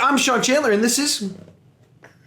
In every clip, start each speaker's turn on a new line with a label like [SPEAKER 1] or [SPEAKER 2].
[SPEAKER 1] I'm Sean Chandler, and this is...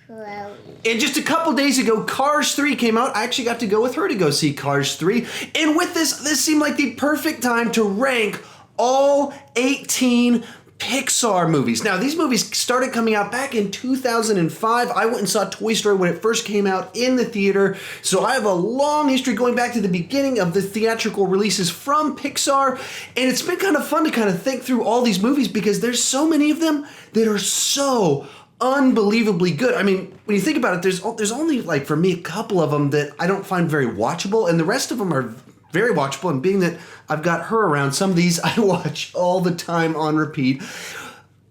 [SPEAKER 2] Chloe.
[SPEAKER 1] And just a couple days ago, Cars 3 came out. I actually got to go with her to go see Cars 3. And with this seemed like the perfect time to rank all 18 Pixar movies. Now, these movies started coming out back in 2005. I went and saw Toy Story when it first came out in the theater. So I have a long history going back to the beginning of the theatrical releases from Pixar. And it's been kind of fun to kind of think through all these movies because there's so many of them that are so unbelievably good. I mean, when you think about it, there's only, like, for me, a couple of them that I don't find very watchable. And the rest of them are very watchable, and being that I've got her around, some of these I watch all the time on repeat,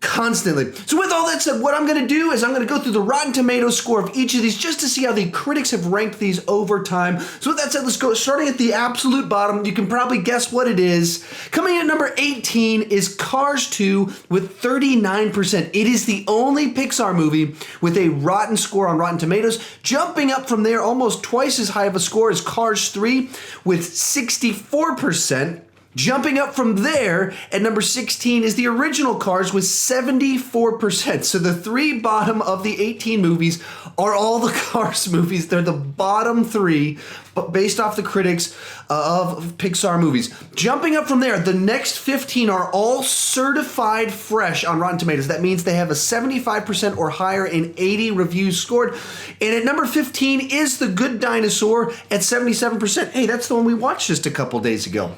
[SPEAKER 1] constantly. So with all that said, what I'm going to do is I'm going to go through the Rotten Tomatoes score of each of these just to see how the critics have ranked these over time. So with that said, let's go. Starting at the absolute bottom, you can probably guess what it is. Coming in at number 18 is Cars 2 with 39%. It is the only Pixar movie with a rotten score on Rotten Tomatoes. Jumping up from there, almost twice as high of a score as Cars 3 with 64%. Jumping up from there, at number 16 is the original Cars with 74%. So the three bottom of the 18 movies are all the Cars movies. They're the bottom three, but based off the critics of Pixar movies. Jumping up from there, the next 15 are all certified fresh on Rotten Tomatoes. That means they have a 75% or higher in 80 reviews scored. And at number 15 is The Good Dinosaur at 77%. Hey, that's the one we watched just a couple days ago.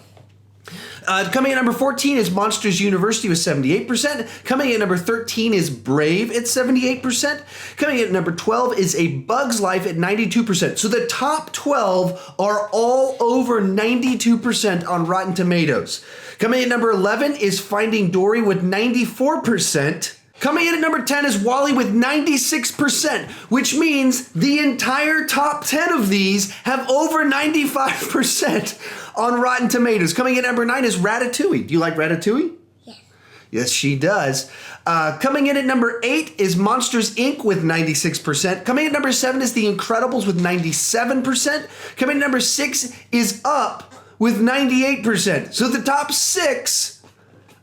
[SPEAKER 1] Coming at number 14 is Monsters University with 78%. Coming at number 13 is Brave at 78%. Coming at number 12 is A Bug's Life at 92%. So the top 12 are all over 92% on Rotten Tomatoes. Coming at number 11 is Finding Dory with 94%. Coming in at number 10 is WALL-E with 96%, which means the entire top 10 of these have over 95% on Rotten Tomatoes. Coming in at number 9 is Ratatouille. Do you like Ratatouille?
[SPEAKER 2] Yes.
[SPEAKER 1] Yes, she does. Coming in at number 8 is Monsters, Inc. with 96%. Coming in at number 7 is The Incredibles with 97%. Coming in at number 6 is Up with 98%. So the top 6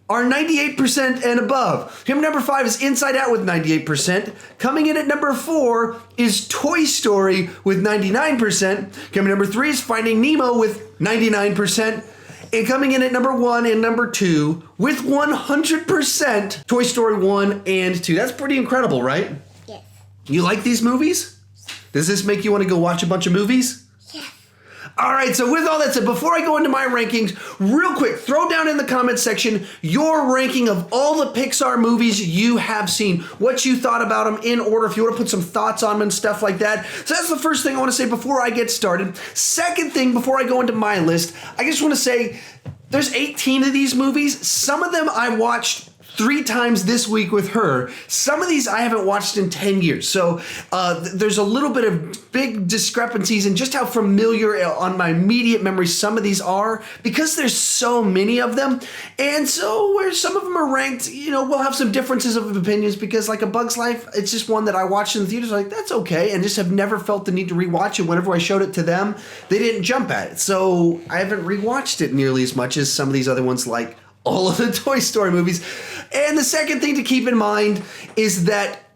[SPEAKER 1] are 98% and above. Coming number 5 is Inside Out with 98%. Coming in at number 4 is Toy Story with 99%. Coming number 3 is Finding Nemo with 99%. And coming in at number 1 and number 2 with 100%, Toy Story 1 and 2. That's pretty incredible, right?
[SPEAKER 2] Yes.
[SPEAKER 1] You like these movies? Does this make you want to go watch a bunch of movies? All right, so with all that said, before I go into my rankings, real quick, throw down in the comments section your ranking of all the Pixar movies you have seen, what you thought about them in order, if you want to put some thoughts on them and stuff like that. So that's the first thing I want to say before I get started. Second thing, before I go into my list, I just want to say there's 18 of these movies. Some of them I watched 3 times this week with her. Some of these I haven't watched in 10 years. So there's a little bit of big discrepancies in just how familiar on my immediate memory some of these are because there's so many of them. And so where some of them are ranked, you know, we'll have some differences of opinions because like A Bug's Life, it's just one that I watched in the theaters like, that's okay. And just have never felt the need to rewatch it. Whenever I showed it to them, they didn't jump at it. So I haven't rewatched it nearly as much as some of these other ones like all of the Toy Story movies. And the second thing to keep in mind is that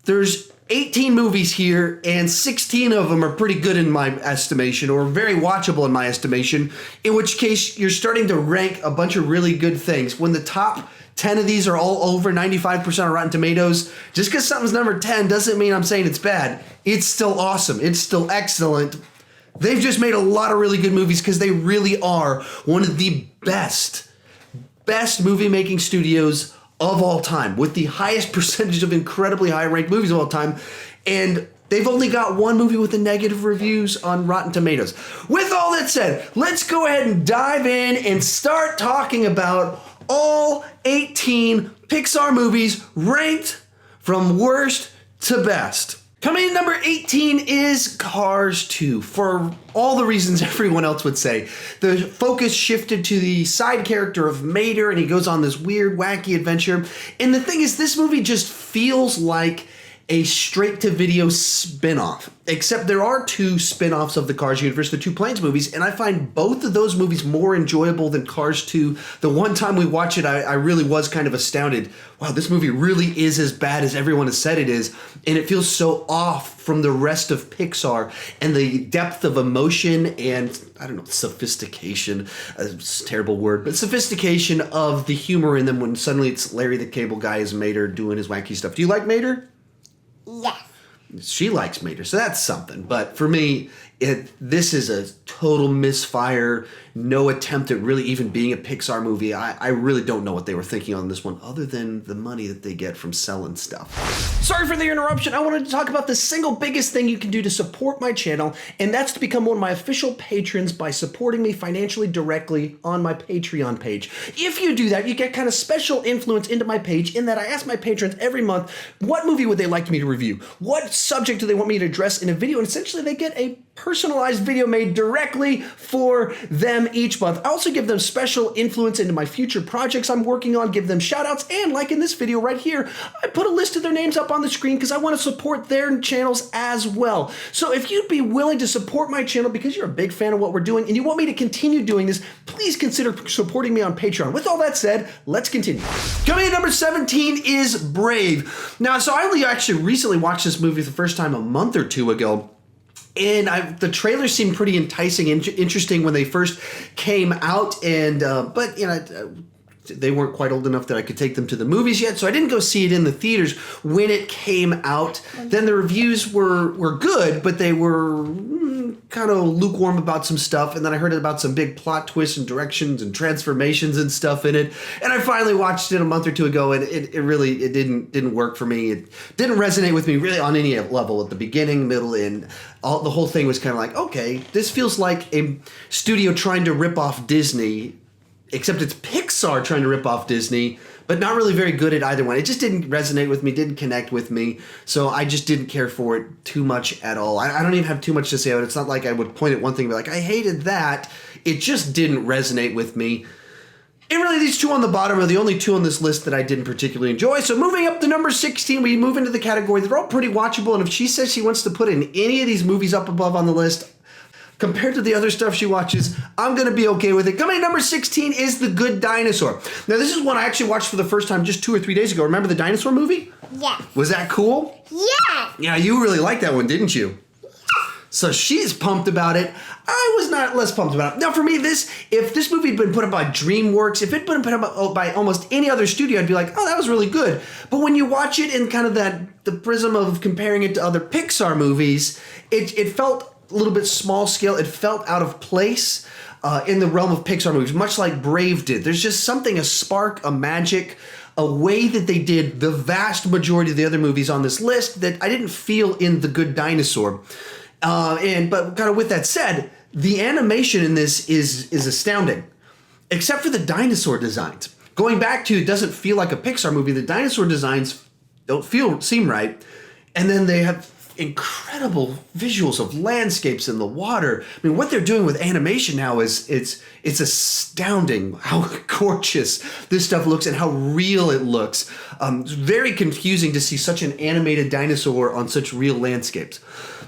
[SPEAKER 1] there's 18 movies here and 16 of them are pretty good in my estimation or very watchable in my estimation, in which case you're starting to rank a bunch of really good things. When the top 10 of these are all over 95% on Rotten Tomatoes, just because something's number 10 doesn't mean I'm saying it's bad. It's still awesome. It's still excellent. They've just made a lot of really good movies because they really are one of the best movie-making studios of all time, with the highest percentage of incredibly high-ranked movies of all time, and they've only got one movie with the negative reviews on Rotten Tomatoes. With all that said, let's go ahead and dive in and start talking about all 18 Pixar movies ranked from worst to best. Coming in number 18 is Cars 2, for all the reasons everyone else would say. The focus shifted to the side character of Mater, and he goes on this weird, wacky adventure. And the thing is, this movie just feels like a straight-to-video spin-off. Except there are two spin-offs of the Cars universe, the two Planes movies, and I find both of those movies more enjoyable than Cars 2. The one time we watched it, I really was kind of astounded. Wow, this movie really is as bad as everyone has said it is, and it feels so off from the rest of Pixar, and the depth of emotion and, I don't know, sophistication, it's a terrible word, but sophistication of the humor in them when suddenly it's Larry the Cable Guy as Mater doing his wacky stuff. Do you like Mater?
[SPEAKER 2] Yes.
[SPEAKER 1] She likes Mater, so that's something. But for me, this is a total misfire, no attempt at really even being a Pixar movie. I really don't know what they were thinking on this one, other than the money that they get from selling stuff. Sorry for the interruption. I wanted to talk about the single biggest thing you can do to support my channel, and that's to become one of my official patrons by supporting me financially directly on my Patreon page. If you do that, you get kind of special influence into my page in that I ask my patrons every month, what movie would they like me to review? What subject do they want me to address in a video? And essentially they get a personalized video made directly for them each month. I also give them special influence into my future projects I'm working on, give them shout outs, and like in this video right here, I put a list of their names up on the screen because I want to support their channels as well. So if you'd be willing to support my channel because you're a big fan of what we're doing and you want me to continue doing this, please consider supporting me on Patreon. With all that said, let's continue. Coming in number 17 is Brave. Now, so I only actually recently watched this movie for the first time a month or two ago. And the trailers seemed pretty enticing and interesting when they first came out, and but you know, they weren't quite old enough that I could take them to the movies yet, so I didn't go see it in the theaters when it came out. Then the reviews were good, but they were kind of lukewarm about some stuff, and then I heard about some big plot twists and directions and transformations and stuff in it, and I finally watched it a month or two ago, and it really didn't work for me. It didn't resonate with me really on any level at the beginning, middle, and the whole thing was kind of like, okay, this feels like a studio trying to rip off Disney, except it's Pixar trying to rip off Disney, but not really very good at either one. It just didn't resonate with me, didn't connect with me, so I just didn't care for it too much at all. I don't even have too much to say about it. It's not like I would point at one thing and be like, I hated that. It just didn't resonate with me. And really, these two on the bottom are the only two on this list that I didn't particularly enjoy. So moving up to number 16, we move into the category. They're all pretty watchable, and if she says she wants to put in any of these movies up above on the list, compared to the other stuff she watches, I'm going to be okay with it. Coming in number 16 is The Good Dinosaur. Now, this is one I actually watched for the first time just 2 or 3 days ago. Remember the dinosaur movie?
[SPEAKER 2] Yes.
[SPEAKER 1] Was that cool?
[SPEAKER 2] Yes.
[SPEAKER 1] Yeah, you really liked that one, didn't you? So she's pumped about it. I was not less pumped about it. Now, for me, if this movie had been put up by DreamWorks, if it had been put up by almost any other studio, I'd be like, oh, that was really good. But when you watch it in kind of the prism of comparing it to other Pixar movies, it felt a little bit small scale. It felt out of place in the realm of Pixar movies, much like Brave did. There's just something, a spark, a magic, a way that they did the vast majority of the other movies on this list that I didn't feel in The Good Dinosaur. But kind of with that said, the animation in this is astounding, except for the dinosaur designs. Going back to, it doesn't feel like a Pixar movie. The dinosaur designs don't seem right, and then they have incredible visuals of landscapes in the water. I mean, what they're doing with animation now is it's astounding how gorgeous this stuff looks and how real it looks. It's very confusing to see such an animated dinosaur on such real landscapes.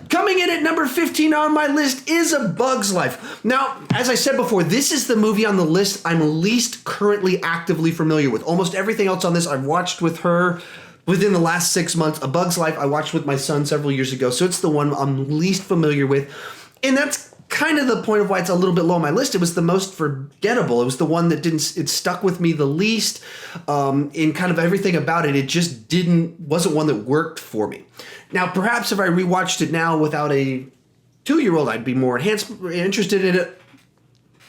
[SPEAKER 1] Coming in at number 15 on my list is A Bug's Life. Now, as I said before, this is the movie on the list I'm least currently actively familiar with. Almost everything else on this I've watched with her within the last 6 months. A Bug's Life I watched with my son several years ago, so it's the one I'm least familiar with. And that's kind of the point of why it's a little bit low on my list. It was the most forgettable. It was the one that it stuck with me the least in kind of everything about it. It just wasn't one that worked for me. Now, perhaps if I rewatched it now without a 2-year-old, I'd be more interested in it,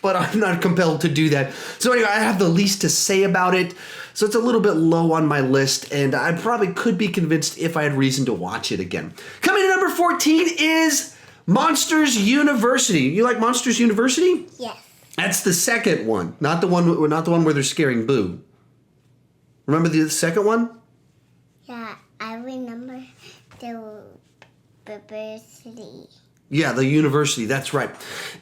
[SPEAKER 1] but I'm not compelled to do that. So anyway, I have the least to say about it, so it's a little bit low on my list, and I probably could be convinced if I had reason to watch it again. Coming to number 14 is Monsters University. You like Monsters University?
[SPEAKER 2] Yes.
[SPEAKER 1] That's the second one, not the one where they're scaring Boo. Remember the second one?
[SPEAKER 2] Yeah, I remember the university.
[SPEAKER 1] Yeah, the university. That's right.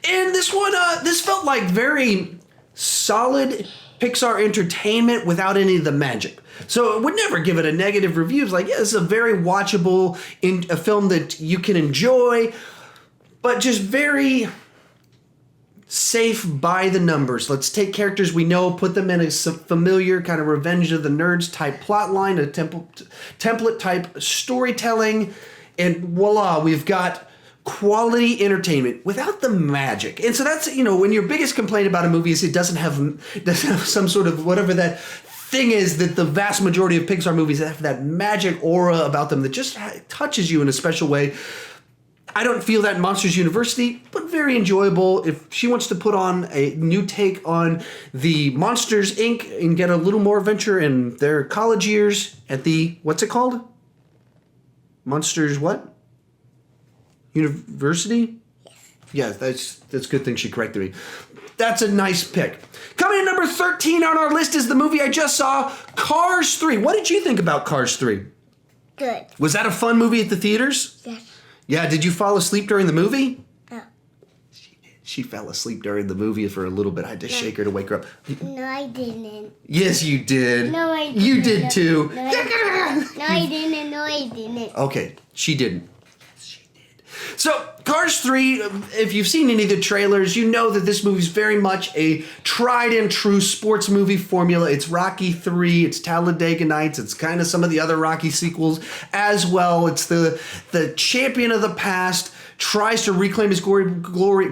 [SPEAKER 1] And this one, this felt like very solid Pixar entertainment without any of the magic. So I would never give it a negative review. It's like, yeah, it's a very watchable a film that you can enjoy, but just very safe by the numbers. Let's take characters we know, put them in a familiar kind of Revenge of the Nerds type plot line, a template type storytelling, and voila, we've got quality entertainment without the magic. And so that's, when your biggest complaint about a movie is it doesn't have some sort of whatever that thing is that the vast majority of Pixar movies have that magic aura about them that just touches you in a special way. I don't feel that in Monsters University, but very enjoyable. If she wants to put on a new take on the Monsters, Inc. and get a little more adventure in their college years at the, what's it called? Monsters what? University? Yeah, that's a good thing she corrected me. That's a nice pick. Coming in number 13 on our list is the movie I just saw, Cars 3. What did you think about Cars 3?
[SPEAKER 2] Good.
[SPEAKER 1] Was that a fun movie at the theaters?
[SPEAKER 2] Yes.
[SPEAKER 1] Yeah, did you fall asleep during the movie?
[SPEAKER 2] No.
[SPEAKER 1] She fell asleep during the movie for a little bit. I had to shake her to wake her up.
[SPEAKER 2] No, I didn't.
[SPEAKER 1] Yes, you did.
[SPEAKER 2] No, I didn't.
[SPEAKER 1] You did too.
[SPEAKER 2] No, I didn't. No, I didn't.
[SPEAKER 1] Okay, she didn't. So, Cars 3, if you've seen any of the trailers, you know that this movie is very much a tried and true sports movie formula. It's Rocky 3, it's Talladega Nights, it's kind of some of the other Rocky sequels as well. It's the champion of the past tries to reclaim his glory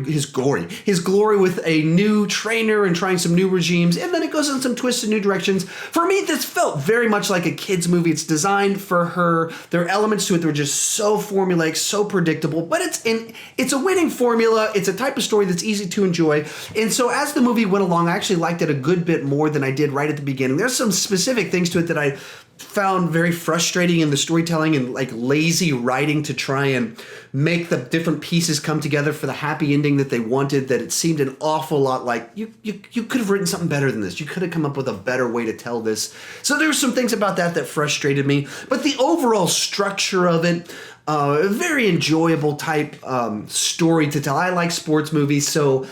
[SPEAKER 1] with a new trainer and trying some new regimes, and then it goes in some twists and new directions. For me, this felt very much like a kid's movie. It's designed for her. There are elements to it that are just so formulaic, so predictable, but it's a winning formula. It's a type of story that's easy to enjoy. And so as the movie went along, I actually liked it a good bit more than I did right at the beginning. There's some specific things to it that I found very frustrating in the storytelling and like lazy writing to try and make the different pieces come together for the happy ending that they wanted, that it seemed an awful lot like you could have written something better than this. You could have come up with a better way to tell this. So there were some things about that frustrated me, but the overall structure of it, a very enjoyable type story to tell. I like sports movies, so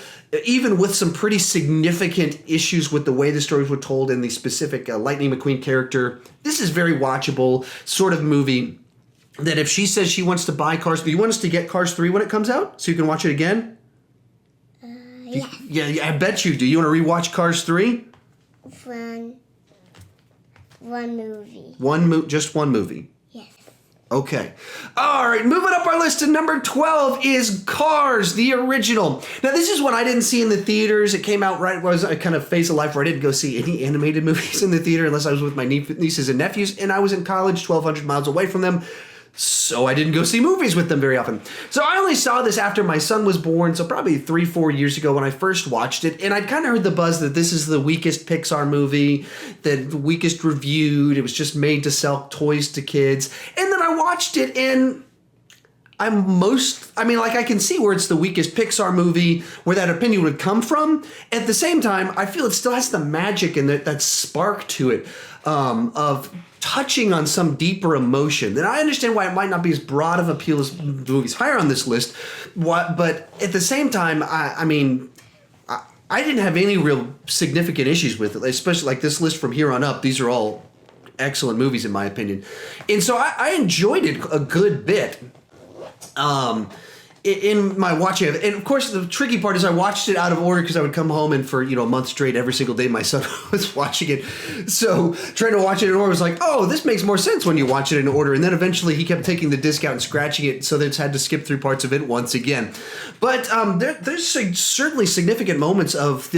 [SPEAKER 1] even with some pretty significant issues with the way the stories were told and the specific Lightning McQueen character, this is very watchable sort of movie that if she says she wants to buy Cars 3, you want us to get Cars 3 when it comes out so you can watch it again?
[SPEAKER 2] Yes.
[SPEAKER 1] Yeah, I bet you do. You want to rewatch Cars 3?
[SPEAKER 2] One movie.
[SPEAKER 1] Just one movie.
[SPEAKER 2] Yes.
[SPEAKER 1] Okay. All right, moving up our list to number 12 is Cars, the original. Now, this is one I didn't see in the theaters. It came out right was a kind of phase of life where I didn't go see any animated movies in the theater unless I was with my nieces and nephews, and I was in college 1,200 miles away from them. So I didn't go see movies with them very often. So I only saw this after my son was born, so probably 3-4 years ago when I first watched it. And I'd kind of heard the buzz that this is the weakest Pixar movie, the weakest reviewed. It was just made to sell toys to kids. And then I watched it and I can see where it's the weakest Pixar movie, where that opinion would come from. At the same time, I feel it still has the magic and that spark to it of touching on some deeper emotion. And I understand why it might not be as broad of appeal as the movies higher on this list, but at the same time, I didn't have any real significant issues with it, especially like this list from here on up. These are all excellent movies in my opinion. And so I enjoyed it a good bit. In my watching of it. And of course, the tricky part is I watched it out of order because I would come home and for, a month straight, every single day, my son was watching it. So trying to watch it in order was like, oh, this makes more sense when you watch it in order. And then eventually he kept taking the disc out and scratching it. So they had to skip through parts of it once again. But there's certainly significant moments of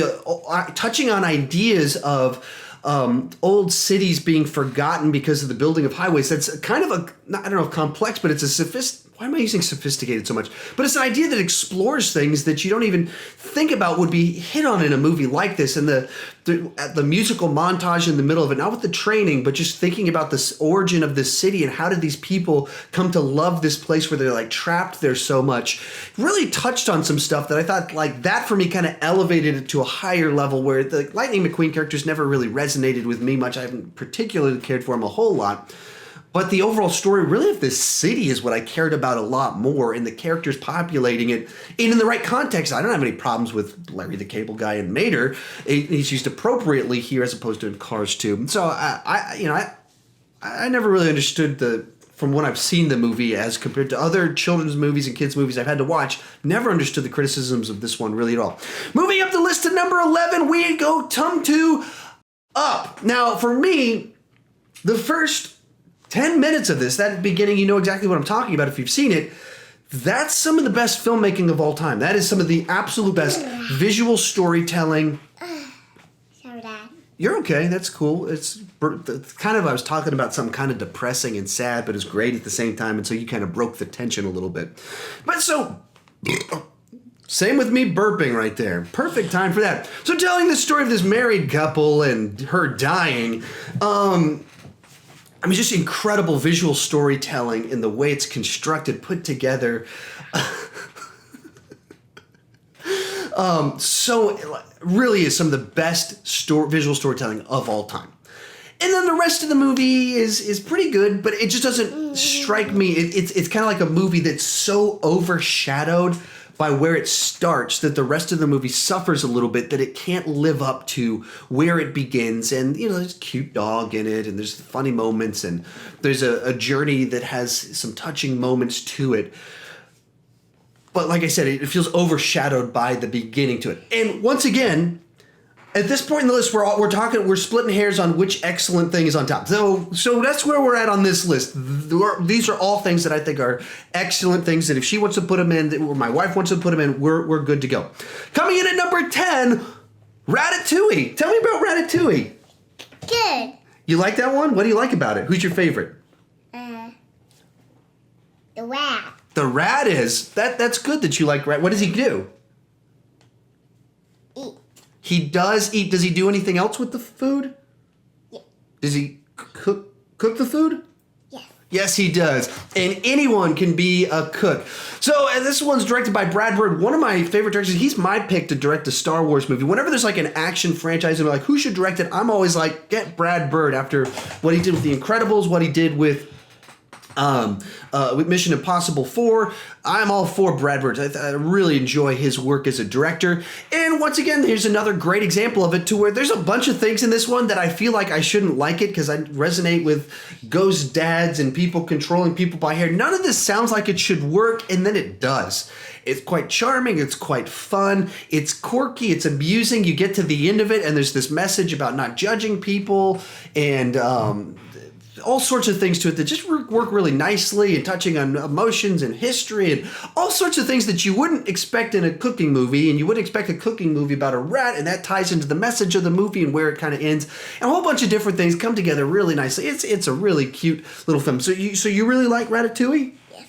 [SPEAKER 1] touching on ideas of old cities being forgotten because of the building of highways. That's kind of I don't know if complex, but it's why am I using sophisticated so much? But it's an idea that explores things that you don't even think about would be hit on in a movie like this. And the musical montage in the middle of it, not with the training, but just thinking about this origin of this city and how did these people come to love this place where they're like trapped there so much, really touched on some stuff that I thought like that for me kind of elevated it to a higher level where the Lightning McQueen characters never really resonated with me much. I haven't particularly cared for him a whole lot. But the overall story, really, of this city is what I cared about a lot more, and the characters populating it. And in the right context, I don't have any problems with Larry the Cable Guy and Mater. He's used appropriately here as opposed to in Cars 2. So I never really understood from when I've seen the movie as compared to other children's movies and kids' movies I've had to watch, never understood the criticisms of this one really at all. Moving up the list to number 11, we go to Up. Now, for me, the first 10 minutes of this, that beginning, you know exactly what I'm talking about if you've seen it. That's some of the best filmmaking of all time. That is some of the absolute best visual storytelling.
[SPEAKER 2] Sorry, Dad.
[SPEAKER 1] You're okay. That's cool. It's kind of, I was talking about something kind of depressing and sad, but it's great at the same time. And so you kind of broke the tension a little bit. But so, same with me burping right there. Perfect time for that. So telling the story of this married couple and her dying, just incredible visual storytelling in the way it's constructed, put together. So really is some of the best visual storytelling of all time. And then the rest of the movie is pretty good, but it just doesn't strike me. It's kind of like a movie that's so overshadowed by where it starts that the rest of the movie suffers a little bit, that it can't live up to where it begins. And, there's a cute dog in it, and there's funny moments, and there's a journey that has some touching moments to it. But like I said, it feels overshadowed by the beginning to it. And once again, at this point in the list, we're splitting hairs on which excellent thing is on top. So that's where we're at on this list. These are all things that I think are excellent things that if she wants to put them in, or my wife wants to put them in, we're good to go. Coming in at number 10, Ratatouille. Tell me about Ratatouille.
[SPEAKER 2] Good.
[SPEAKER 1] You like that one? What do you like about it? Who's your favorite?
[SPEAKER 2] The rat.
[SPEAKER 1] The rat is. That's good that you like rat. What does he do?
[SPEAKER 2] Eat.
[SPEAKER 1] He does eat. Does he do anything else with the food?
[SPEAKER 2] Yeah.
[SPEAKER 1] Does he cook the food?
[SPEAKER 2] Yes.
[SPEAKER 1] Yes, he does. And anyone can be a cook. So this one's directed by Brad Bird, one of my favorite directors. He's my pick to direct a Star Wars movie. Whenever there's like an action franchise and like who should direct it, I'm always like, get Brad Bird after what he did with The Incredibles, what he did with Mission Impossible 4. I'm all for Brad Bird. I really enjoy his work as a director. And once again, here's another great example of it to where there's a bunch of things in this one that I feel like I shouldn't like it because I resonate with ghost dads and people controlling people by hair. None of this sounds like it should work, and then it does. It's quite charming. It's quite fun. It's quirky. It's amusing. You get to the end of it, and there's this message about not judging people and all sorts of things to it that just work really nicely and touching on emotions and history and all sorts of things that you wouldn't expect in a cooking movie, and you wouldn't expect a cooking movie about a rat, and that ties into the message of the movie and where it kind of ends. And a whole bunch of different things come together really nicely. It's a really cute little film. So you really like Ratatouille?
[SPEAKER 2] Yes.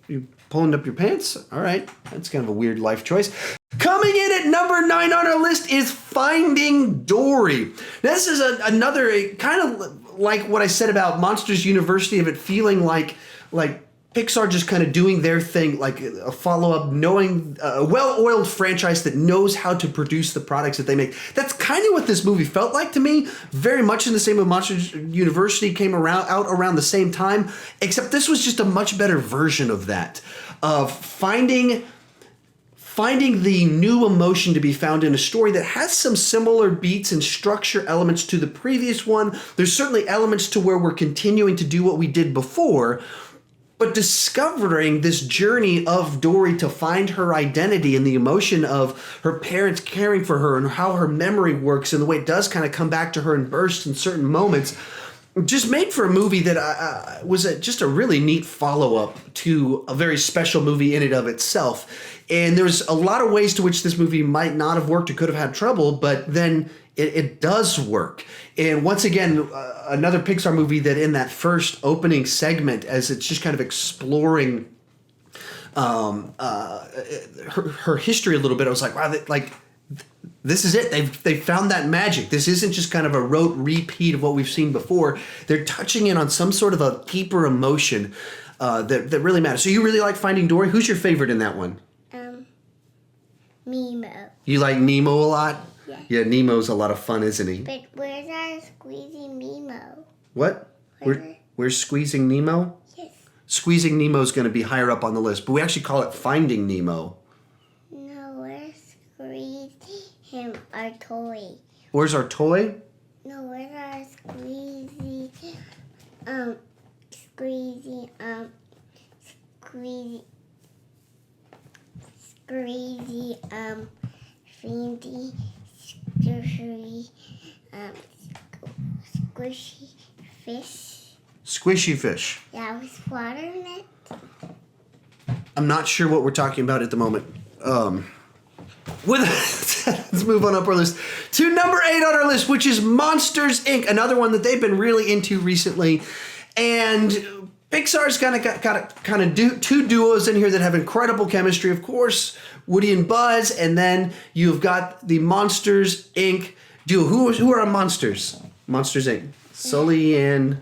[SPEAKER 1] You pulling up your pants? All right. That's kind of a weird life choice. Coming in at number 9 on our list is Finding Dory. Now, this is another kind of like what I said about Monsters University, of it feeling like Pixar just kind of doing their thing, like a follow-up, knowing a well-oiled franchise that knows how to produce the products that they make. That's kind of what this movie felt like to me. Very much in the same way Monsters University came out around the same time, except this was just a much better version of that, of finding the new emotion to be found in a story that has some similar beats and structure elements to the previous one. There's certainly elements to where we're continuing to do what we did before, but discovering this journey of Dory to find her identity and the emotion of her parents caring for her and how her memory works and the way it does kind of come back to her in bursts in certain moments, just made for a movie that was just a really neat follow-up to a very special movie in and of itself. And there's a lot of ways to which this movie might not have worked or could have had trouble, but then it does work. And once again, another Pixar movie that in that first opening segment, as it's just kind of exploring her history a little bit, I was like, wow, this is it. They've found that magic. This isn't just kind of a rote repeat of what we've seen before. They're touching in on some sort of a deeper emotion that really matters. So you really like Finding Dory? Who's your favorite in that one?
[SPEAKER 2] Nemo.
[SPEAKER 1] You like Nemo a lot?
[SPEAKER 2] Yeah.
[SPEAKER 1] Yeah, Nemo's a lot of fun, isn't he?
[SPEAKER 2] But where's our squeezy Nemo?
[SPEAKER 1] What? Where's Squeezing Nemo?
[SPEAKER 2] Yes.
[SPEAKER 1] Squeezing Nemo is going to be higher up on the list, but we actually call it Finding Nemo.
[SPEAKER 2] No, where's Squeezy him our toy?
[SPEAKER 1] Where's our toy?
[SPEAKER 2] No, where's our Squeezy? Squeezy, Findy, squishy fish.
[SPEAKER 1] Squishy fish.
[SPEAKER 2] Yeah, with water in it.
[SPEAKER 1] I'm not sure what we're talking about at the moment. Let's move on up our list to number 8 on our list, which is Monsters, Inc., another one that they've been really into recently. And Pixar's got two duos in here that have incredible chemistry. Of course, Woody and Buzz, and then you've got the Monsters, Inc. duo. Who are our monsters? Monsters, Inc. Sully and...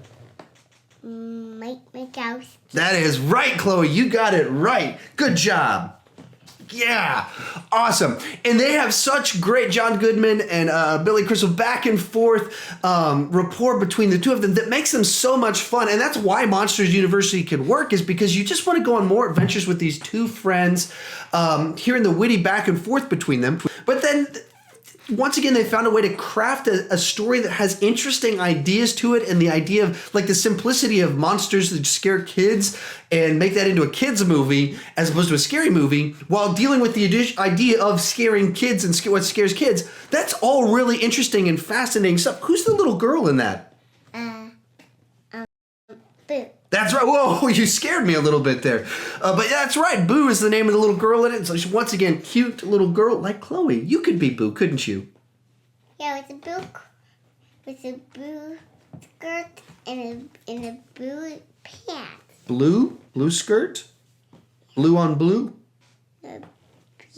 [SPEAKER 2] Mike Wazowski.
[SPEAKER 1] That is right, Chloe. You got it right. Good job. Yeah, awesome. And they have such great John Goodman and Billy Crystal back and forth rapport between the two of them that makes them so much fun. And that's why Monsters University can work, is because you just want to go on more adventures with these two friends, hearing the witty back and forth between them. But then once again, they found a way to craft a story that has interesting ideas to it, and the idea of like the simplicity of monsters that scare kids and make that into a kids movie as opposed to a scary movie, while dealing with the idea of scaring kids and what scares kids. That's all really interesting and fascinating stuff. Who's the little girl in that?
[SPEAKER 2] Boo.
[SPEAKER 1] That's right. Whoa, you scared me a little bit there. But that's right. Boo is the name of the little girl in it. So she's, once again, cute little girl like Chloe. You could be Boo, couldn't you?
[SPEAKER 2] Yeah, with a blue skirt and a blue pants.
[SPEAKER 1] Blue skirt? Blue on blue?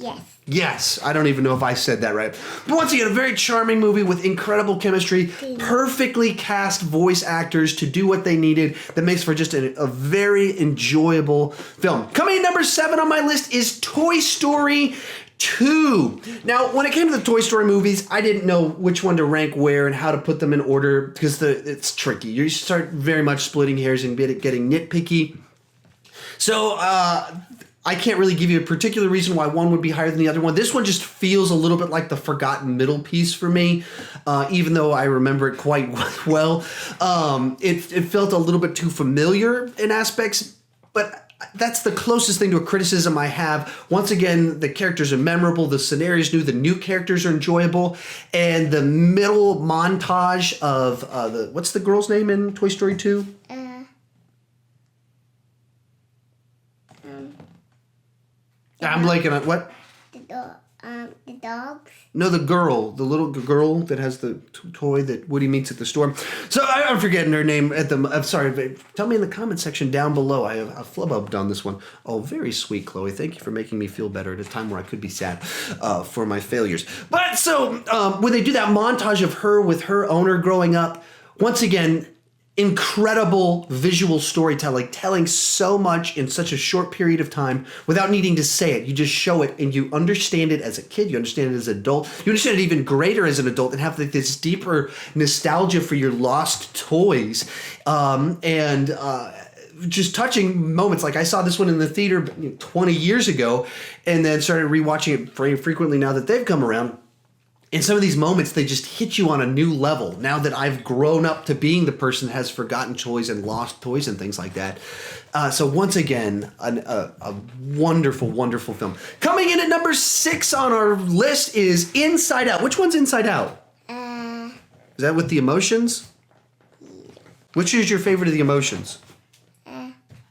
[SPEAKER 2] Yes.
[SPEAKER 1] Yes, I don't even know if I said that right. But once again, a very charming movie with incredible chemistry, perfectly cast voice actors to do what they needed. That makes for just a very enjoyable film. Coming in number 7 on my list is Toy Story 2. Now, when it came to the Toy Story movies, I didn't know which one to rank where and how to put them in order because it's tricky. You start very much splitting hairs and getting nitpicky. So, I can't really give you a particular reason why one would be higher than the other one. This one just feels a little bit like the forgotten middle piece for me, even though I remember it quite well. It felt a little bit too familiar in aspects, but that's the closest thing to a criticism I have. Once again, the characters are memorable, the scenario's new, the new characters are enjoyable, and the middle montage of what's the girl's name in Toy Story 2? I'm blanking on what?
[SPEAKER 2] The dogs.
[SPEAKER 1] No, the little girl that has the toy that Woody meets at the store. So I'm forgetting her name I'm sorry. Tell me in the comment section down below. I have flubbed on this one. Oh, very sweet, Chloe. Thank you for making me feel better at a time where I could be sad for my failures. But so when they do that montage of her with her owner growing up, once again, incredible visual storytelling, telling so much in such a short period of time without needing to say it. You just show it and you understand it as a kid. You understand it as an adult. You understand it even greater as an adult and have this deeper nostalgia for your lost toys. Just touching moments. Like I saw this one in the theater 20 years ago and then started rewatching it very frequently now that they've come around. And some of these moments, they just hit you on a new level now that I've grown up to being the person that has forgotten toys and lost toys and things like that. So once again, a wonderful, wonderful film. Coming in at number 6 on our list is Inside Out. Which one's Inside Out? Is that with the emotions? Which is your favorite of the emotions?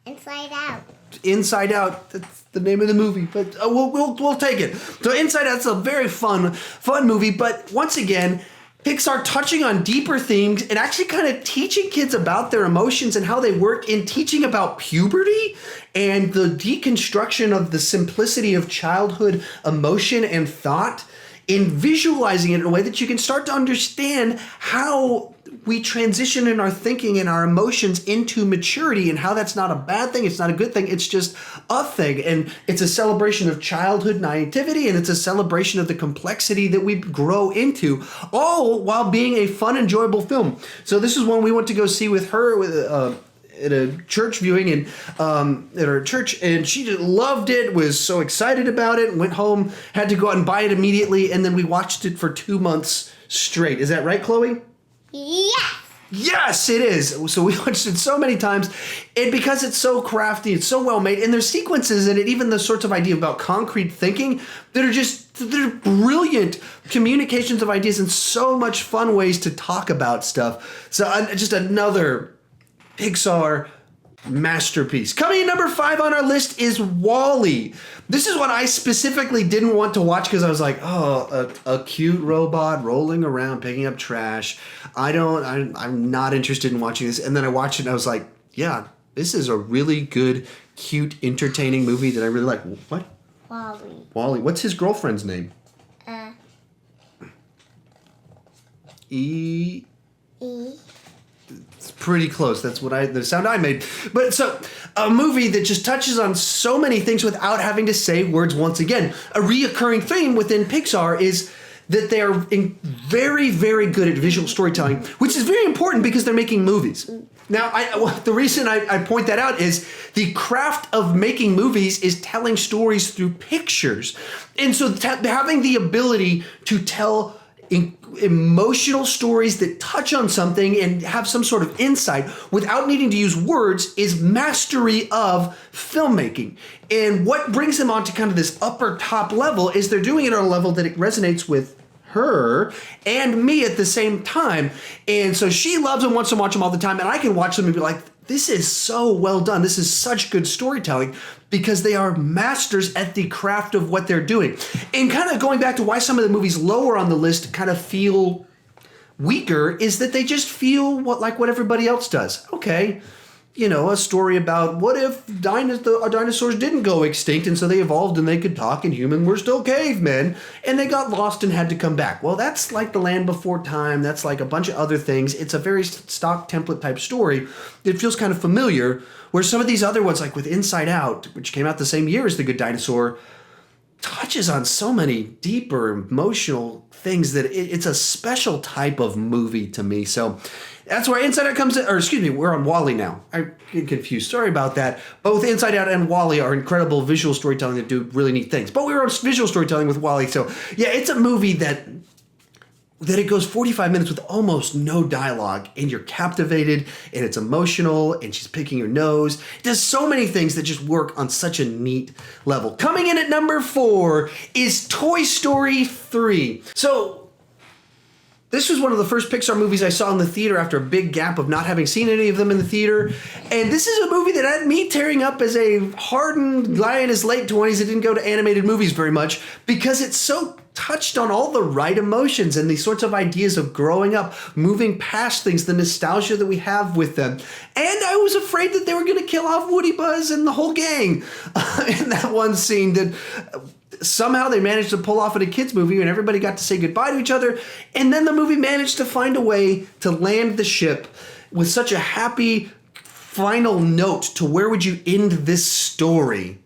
[SPEAKER 2] Inside Out.
[SPEAKER 1] Inside Out. That's the name of the movie, but we'll take it. So Inside Out's a very fun movie, but once again, Pixar touching on deeper themes and actually kind of teaching kids about their emotions and how they work, in teaching about puberty and the deconstruction of the simplicity of childhood emotion and thought, in visualizing it in a way that you can start to understand how we transition in our thinking and our emotions into maturity, and how that's not a bad thing. It's not a good thing. It's just a thing. And it's a celebration of childhood naivety, and it's a celebration of the complexity that we grow into, all while being a fun, enjoyable film. So this is one we went to go see with her at a church viewing and at our church, and she just loved it, was so excited about it, went home, had to go out and buy it immediately, and then we watched it for 2 months straight. Is that right, Chloe?
[SPEAKER 2] Yes.
[SPEAKER 1] Yes, it is. So we watched it so many times, and because it's so crafty, it's so well made, and there's sequences in it, even the sorts of idea about concrete thinking that are they're brilliant communications of ideas and so much fun ways to talk about stuff. So just another Pixar masterpiece. Coming in number 5 on our list is WALL-E. This is one I specifically didn't want to watch because I was like, oh, a cute robot rolling around picking up trash. I'm not interested in watching this. And then I watched it and I was like, yeah, this is a really good, cute, entertaining movie that I really like. What?
[SPEAKER 2] WALL-E.
[SPEAKER 1] WALL-E. What's his girlfriend's name?
[SPEAKER 2] E.
[SPEAKER 1] It's pretty close. That's the sound I made. But so a movie that just touches on so many things without having to say words once again. A reoccurring theme within Pixar is that they're very, very good at visual storytelling, which is very important because they're making movies. Now, the reason I point that out is the craft of making movies is telling stories through pictures. And so having the ability to tell emotional stories that touch on something and have some sort of insight without needing to use words is mastery of filmmaking. And what brings them onto kind of this upper top level is they're doing it on a level that it resonates with her and me at the same time. And so she loves and wants to watch them all the time, and I can watch them and be like, this is so well done. This is such good storytelling because they are masters at the craft of what they're doing. And kind of going back to why some of the movies lower on the list kind of feel weaker is that they just feel like what everybody else does. Okay, a story about what if dinosaurs didn't go extinct and so they evolved and they could talk and humans were still cavemen and they got lost and had to come back. Well, that's like The Land Before Time. That's like a bunch of other things. It's a very stock template type story that feels kind of familiar, where some of these other ones, like with Inside Out, which came out the same year as The Good Dinosaur, touches on so many deeper emotional things that it's a special type of movie to me. So that's where Inside Out comes in, or excuse me, we're on WALL-E now. I get confused. Sorry about that. Both Inside Out and WALL-E are incredible visual storytelling that do really neat things. But we were on visual storytelling with WALL-E. So yeah, it's a movie that it goes 45 minutes with almost no dialogue, and you're captivated, and it's emotional, and she's picking her nose. It does so many things that just work on such a neat level. Coming in at number 4 is Toy Story 3. So this was one of the first Pixar movies I saw in the theater after a big gap of not having seen any of them in the theater. And this is a movie that had me tearing up as a hardened guy in his late 20s that didn't go to animated movies very much because it's so touched on all the right emotions and these sorts of ideas of growing up, moving past things, the nostalgia that we have with them. And I was afraid that they were going to kill off Woody, Buzz, and the whole gang in that one scene that somehow they managed to pull off in a kids movie and everybody got to say goodbye to each other. And then the movie managed to find a way to land the ship with such a happy final note to where would you end this story?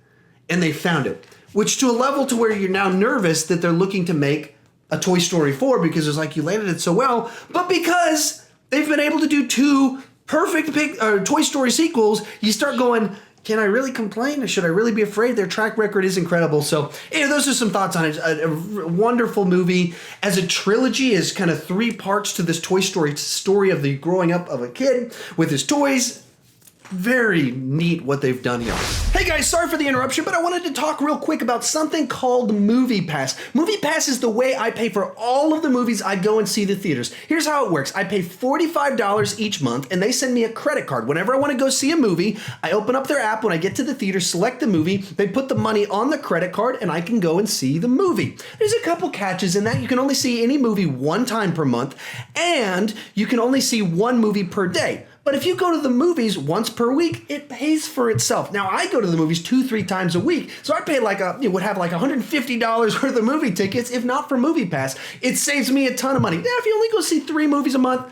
[SPEAKER 1] And they found it, which to a level to where you're now nervous that they're looking to make a Toy Story 4 because it's like you landed it so well, but because they've been able to do 2 perfect Toy Story sequels, you start going, can I really complain? Or should I really be afraid? Their track record is incredible. So those are some thoughts on it. A wonderful movie. As a trilogy, is kind of 3 parts to this Toy Story story of the growing up of a kid with his toys. Very neat what they've done here. Hey guys, sorry for the interruption, but I wanted to talk real quick about something called MoviePass. MoviePass is the way I pay for all of the movies I go and see the theaters. Here's how it works. I pay $45 each month, and they send me a credit card. Whenever I want to go see a movie, I open up their app. When I get to the theater, select the movie, they put the money on the credit card, and I can go and see the movie. There's a couple catches in that. You can only see any movie 1 time per month, and you can only see 1 movie per day. But if you go to the movies once per week, it pays for itself. Now, I go to the movies 2-3 times a week, so I pay would have like $150 worth of movie tickets, if not for MoviePass. It saves me a ton of money. Now, if you only go see 3 movies a month,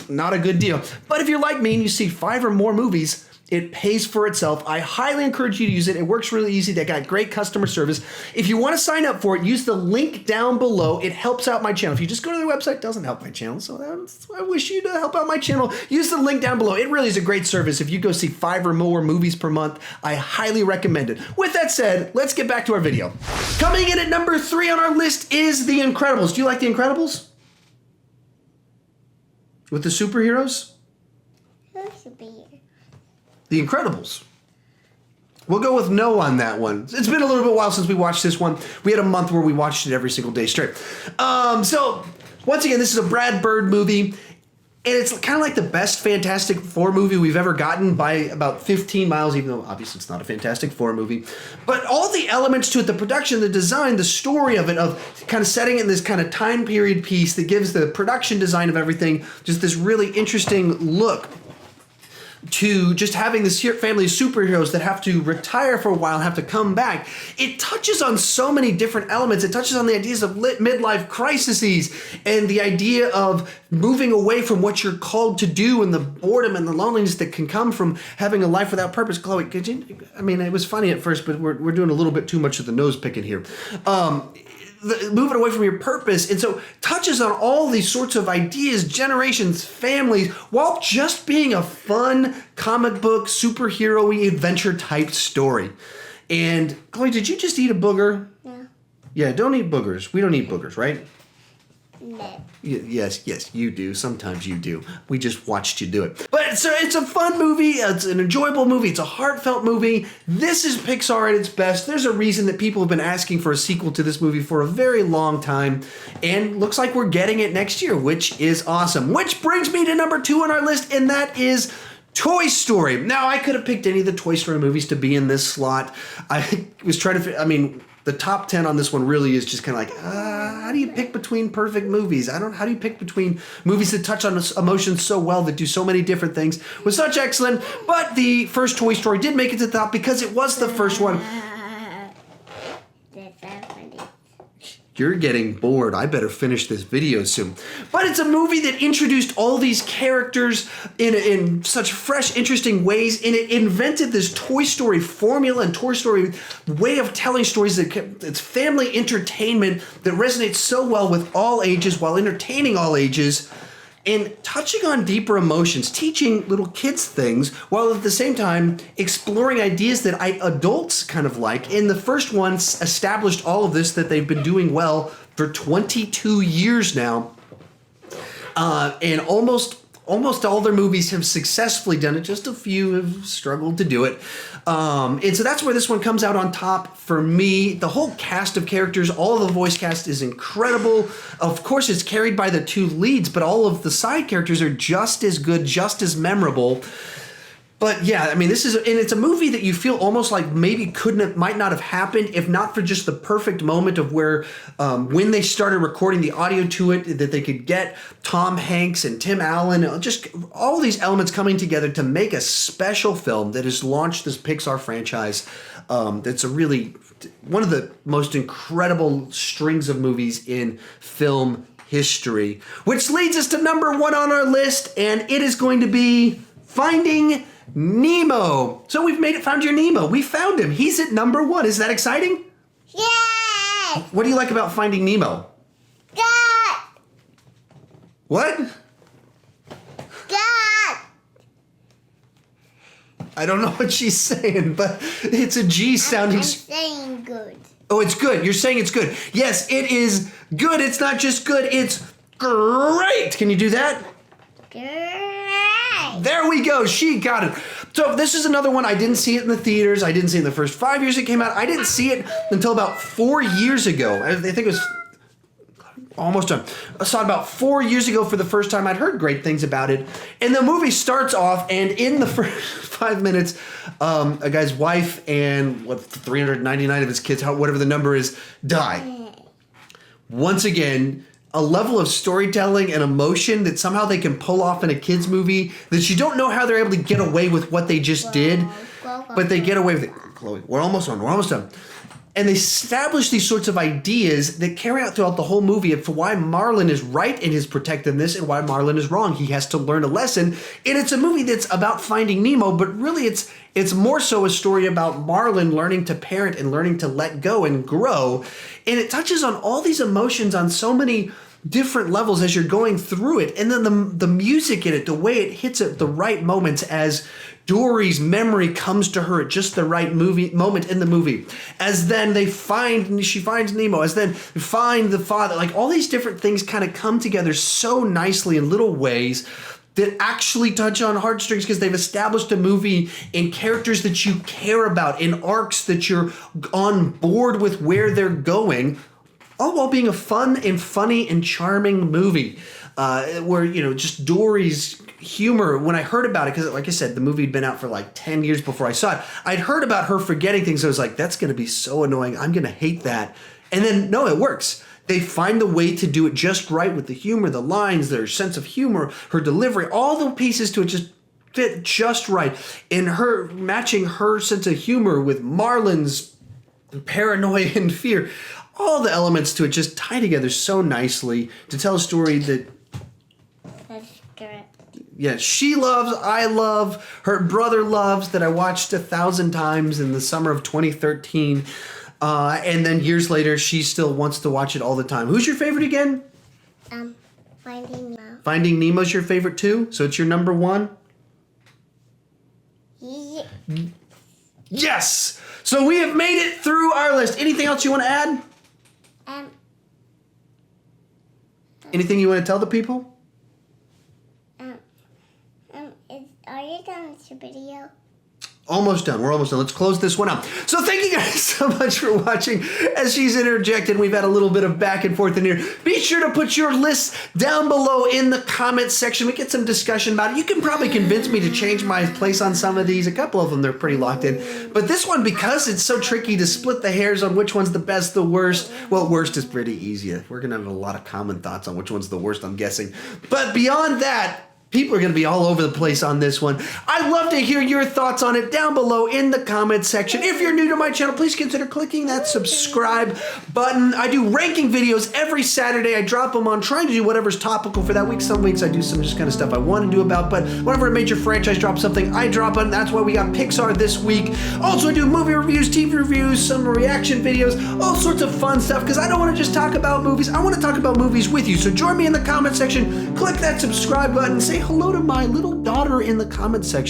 [SPEAKER 1] not a good deal. But if you're like me and you see 5 or more movies, It pays for itself. I highly encourage you to use it. It works really easy. They got great customer service. If you want to sign up for it, use the link down below. It helps out my channel. If you just go to their website, it doesn't help my channel. So I wish you to help out my channel. Use the link down below. It really is a great service. If you go see 5 or more movies per month, I highly recommend it. With that said, let's get back to our video. Coming in at number 3 on our list is The Incredibles. Do you like The Incredibles? With the superheroes? The Incredibles. We'll go with no on that one. It's been a little bit while since we watched this one. We had a month where we watched it every single day straight. So, once again, this is a Brad Bird movie, and it's kind of like the best Fantastic Four movie we've ever gotten by about 15 miles, even though obviously it's not a Fantastic Four movie. But all the elements to it, the production, the design, the story of it, of kind of setting it in this kind of time period piece that gives the production design of everything just this really interesting look, to just having this family of superheroes that have to retire for a while, have to come back. It touches on so many different elements. It touches on the ideas of midlife crises and the idea of moving away from what you're called to do and the boredom and the loneliness that can come from having a life without purpose. Chloe, could you, I mean, it was funny at first, but we're doing a little bit too much of the nose picking here. Moving away from your purpose, and so touches on all these sorts of ideas, generations, families, while just being a fun comic book superhero-y adventure type story. And Chloe, did you just eat a booger?
[SPEAKER 2] Yeah.
[SPEAKER 1] Yeah, don't eat boogers. We don't eat boogers, right?
[SPEAKER 2] No.
[SPEAKER 1] Yes, you do. Sometimes you do. We just watched you do it. But it's a fun movie. It's an enjoyable movie. It's a heartfelt movie. This is Pixar at its best. There's a reason that people have been asking for a sequel to this movie for a very long time. And looks like we're getting it next year, which is awesome. Which brings me to number 2 on our list, and that is Toy Story. Now, I could have picked any of the Toy Story movies to be in this slot. I was trying to, the top 10 on this one really is just kind of like, how do you pick between perfect movies? How do you pick between movies that touch on emotions so well, that do so many different things with such excellent? But the first Toy Story did make it to the top because it was the first one. You're getting bored. I better finish this video soon. But it's a movie that introduced all these characters in such fresh, interesting ways, and it invented this Toy Story formula and Toy Story way of telling stories. It's family entertainment that resonates so well with all ages while entertaining all ages, and touching on deeper emotions, teaching little kids things, while at the same time exploring ideas that adults kind of like. And the first one established all of this, that they've been doing well for 22 years now. And almost all their movies have successfully done it. Just a few have struggled to do it. And so that's where this one comes out on top for me. The whole cast of characters, all of the voice cast is incredible. Of course, it's carried by the 2 leads, but all of the side characters are just as good, just as memorable. But yeah, it's a movie that you feel almost like maybe might not have happened if not for just the perfect moment of where, when they started recording the audio to it, that they could get Tom Hanks and Tim Allen, just all these elements coming together to make a special film that has launched this Pixar franchise. That's one of the most incredible strings of movies in film history, which leads us to number 1 on our list, and it is going to be Finding Nemo. So we've found your Nemo. We found him. He's at number 1. Is that exciting?
[SPEAKER 2] Yes!
[SPEAKER 1] What do you like about Finding Nemo?
[SPEAKER 2] God!
[SPEAKER 1] What?
[SPEAKER 2] God!
[SPEAKER 1] I don't know what she's saying, but it's a G sounding.
[SPEAKER 2] I'm saying good.
[SPEAKER 1] Oh, it's good. You're saying it's good. Yes, it is good. It's not just good. It's great. Can you do that?
[SPEAKER 2] Great.
[SPEAKER 1] There we go. She got it. So this is another one. I didn't see it in the theaters. I didn't see it in the first 5 years it came out. I didn't see it until about 4 years ago. I think it was almost done. I saw it about 4 years ago for the first time. I'd heard great things about it. And the movie starts off, and in the first 5 minutes, a guy's wife and 399 of his kids, whatever the number is, die. Once again, a level of storytelling and emotion that somehow they can pull off in a kid's movie that you don't know how they're able to get away with what they just did, but they get away with it. Chloe, we're almost done. And they establish these sorts of ideas that carry out throughout the whole movie of why Marlin is right in his protectiveness and why Marlin is wrong. He has to learn a lesson. And it's a movie that's about finding Nemo, but really it's more so a story about Marlin learning to parent and learning to let go and grow. And it touches on all these emotions on so many different levels as you're going through it. And then the music in it, the way it hits at the right moments as Dory's memory comes to her at just the right moment in the movie. As then she finds Nemo, as then find the father. Like all these different things kind of come together so nicely in little ways that actually touch on heartstrings because they've established a movie in characters that you care about, in arcs that you're on board with where they're going, all while being a fun and funny and charming movie. Where, just Dory's humor, when I heard about it, because like I said, the movie had been out for like 10 years before I saw it. I'd heard about her forgetting things. I was like, that's going to be so annoying. I'm going to hate that. And then, no, it works. They find the way to do it just right with the humor, the lines, their sense of humor, her delivery, all the pieces to it just fit just right. And her matching her sense of humor with Marlin's paranoia and fear. All the elements to it just tie together so nicely to tell a story that yeah, she loves, I love, her brother loves, that I watched 1,000 times in the summer of 2013. And then years later, she still wants to watch it all the time. Who's your favorite again?
[SPEAKER 2] Finding Nemo.
[SPEAKER 1] Finding Nemo's your favorite too? So it's your number one?
[SPEAKER 2] Yeah.
[SPEAKER 1] Yes! So we have made it through our list. Anything else you want to add? Anything you want to tell the people?
[SPEAKER 2] Are you done with your video?
[SPEAKER 1] Almost done. We're almost done. Let's close this one out. So thank you guys so much for watching. As she's interjected, we've had a little bit of back and forth in here. Be sure to put your lists down below in the comments section. We get some discussion about it. You can probably convince me to change my place on some of these. A couple of them, they're pretty locked in. But this one, because it's so tricky to split the hairs on which one's the best, the worst. Well, worst is pretty easy. We're going to have a lot of common thoughts on which one's the worst, I'm guessing. But beyond that, people are going to be all over the place on this one. I'd love to hear your thoughts on it down below in the comments section. If you're new to my channel, please consider clicking that subscribe button. I do ranking videos every Saturday. I drop them on trying to do whatever's topical for that week. Some weeks I do some just kind of stuff I want to do about, but whenever a major franchise drops something, I drop it. That's why we got Pixar this week. Also, I do movie reviews, TV reviews, some reaction videos, all sorts of fun stuff, because I don't want to just talk about movies. I want to talk about movies with you. So join me in the comment section. Click that subscribe button. Say hello to my little daughter in the comment section.